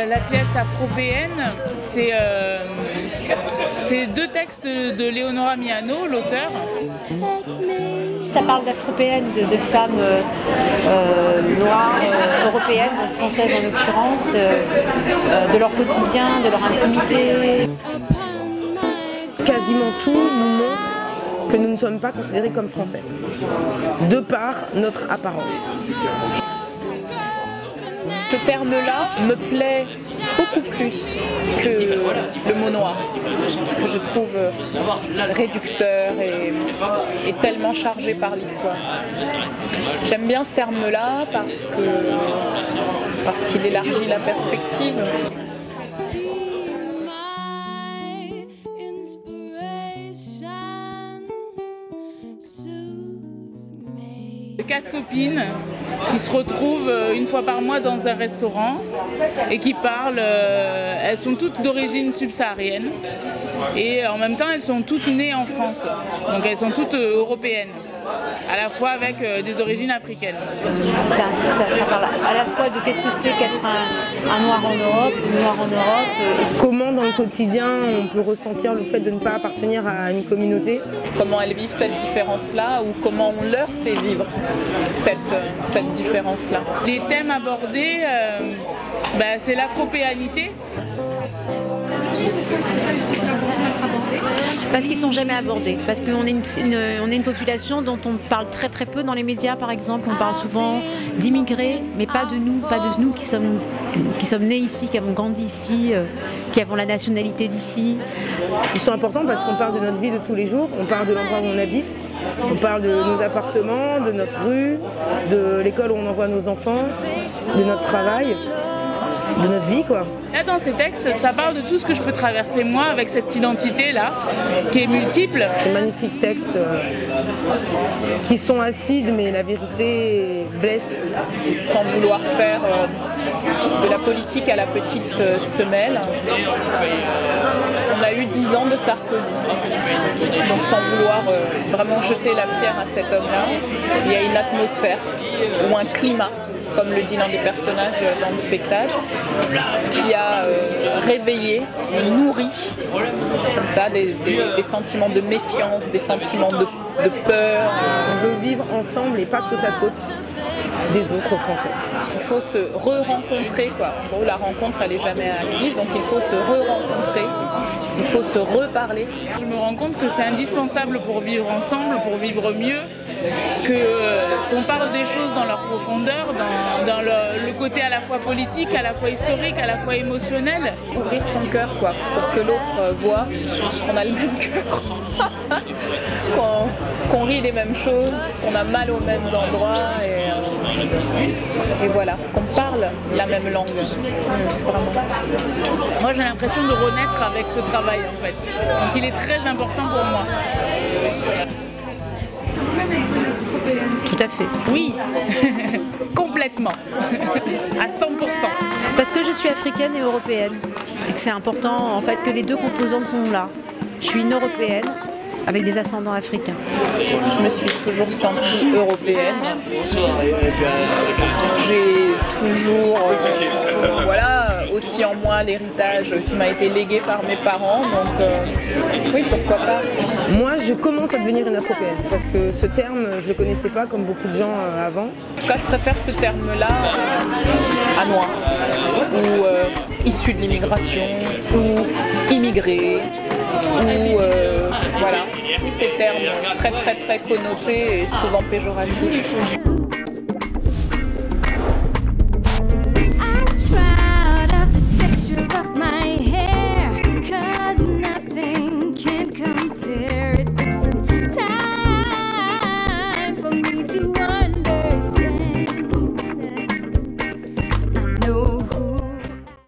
La pièce afropéenne, c'est 2 textes de Leonora Miano, l'auteur. Ça parle d'afropéennes, de femmes noires, européennes, françaises en l'occurrence, de leur quotidien, de leur intimité. Quasiment tout nous montre que nous ne sommes pas considérés comme français, de par notre apparence. Ce terme-là me plaît beaucoup plus que le mot noir, que je trouve réducteur et tellement chargé par l'histoire. J'aime bien ce terme-là parce qu'il élargit la perspective. Quatre copines qui se retrouvent une fois par mois dans un restaurant et qui parlent, elles sont toutes d'origine subsaharienne et en même temps elles sont toutes nées en France, donc elles sont toutes européennes, à la fois avec des origines africaines. Ça parle à la fois de qu'est-ce que c'est qu'être un noir en Europe, une noire en Europe. Comment dans le quotidien on peut ressentir le fait de ne pas appartenir à une communauté. Comment elles vivent cette différence-là ou comment on leur fait vivre cette différence-là. Les thèmes abordés, c'est l'afropéanité. Parce qu'ils ne sont jamais abordés, parce qu'on est une population dont on parle très très peu dans les médias par exemple, on parle souvent d'immigrés, mais pas de nous qui sommes nés ici, qui avons grandi ici, qui avons la nationalité d'ici. Ils sont importants parce qu'on parle de notre vie de tous les jours, on parle de l'endroit où on habite, on parle de nos appartements, de notre rue, de l'école où on envoie nos enfants, de notre travail, de notre vie quoi. Là dans ces textes, ça parle de tout ce que je peux traverser moi avec cette identité-là, qui est multiple. Ces magnifiques textes qui sont acides mais la vérité blesse. Sans vouloir faire de la politique à la petite semelle. On a eu 10 ans de Sarkozy. Donc sans vouloir vraiment jeter la pierre à cet homme-là, il y a une atmosphère ou un climat, comme le dit l'un des personnages dans le spectacle, qui a réveillé, nourri, comme ça, des sentiments de méfiance, des sentiments de peur. On veut vivre ensemble et pas côte à côte des autres Français. Il faut se re-rencontrer, quoi. En gros, la rencontre, elle n'est jamais acquise, donc il faut se re-rencontrer, il faut se reparler. Je me rends compte que c'est indispensable pour vivre ensemble, pour vivre mieux, qu'on parle des choses dans leur profondeur, dans le côté à la fois politique, à la fois historique, à la fois émotionnel. Ouvrir son cœur, quoi, pour que l'autre voit qu'on a le même cœur, qu'on rit des mêmes choses, qu'on a mal aux mêmes endroits et voilà, qu'on parle la même langue. Vraiment. Moi j'ai l'impression de renaître avec ce travail en fait, donc il est très important pour moi. Tout à fait. Oui, complètement, à 100%. Parce que je suis africaine et européenne, et que c'est important en fait que les deux composantes sont là. Je suis une européenne avec des ascendants africains. Je me suis toujours sentie européenne. J'ai toujours aussi en moi l'héritage qui m'a été légué par mes parents, donc oui, pourquoi pas. Moi, je commence à devenir une afropéenne parce que ce terme, je ne le connaissais pas comme beaucoup de gens avant. En tout cas, je préfère ce terme-là à noir, ou issu de l'immigration, ou immigré, ou voilà, tous ces termes très très très connotés et souvent péjoratifs.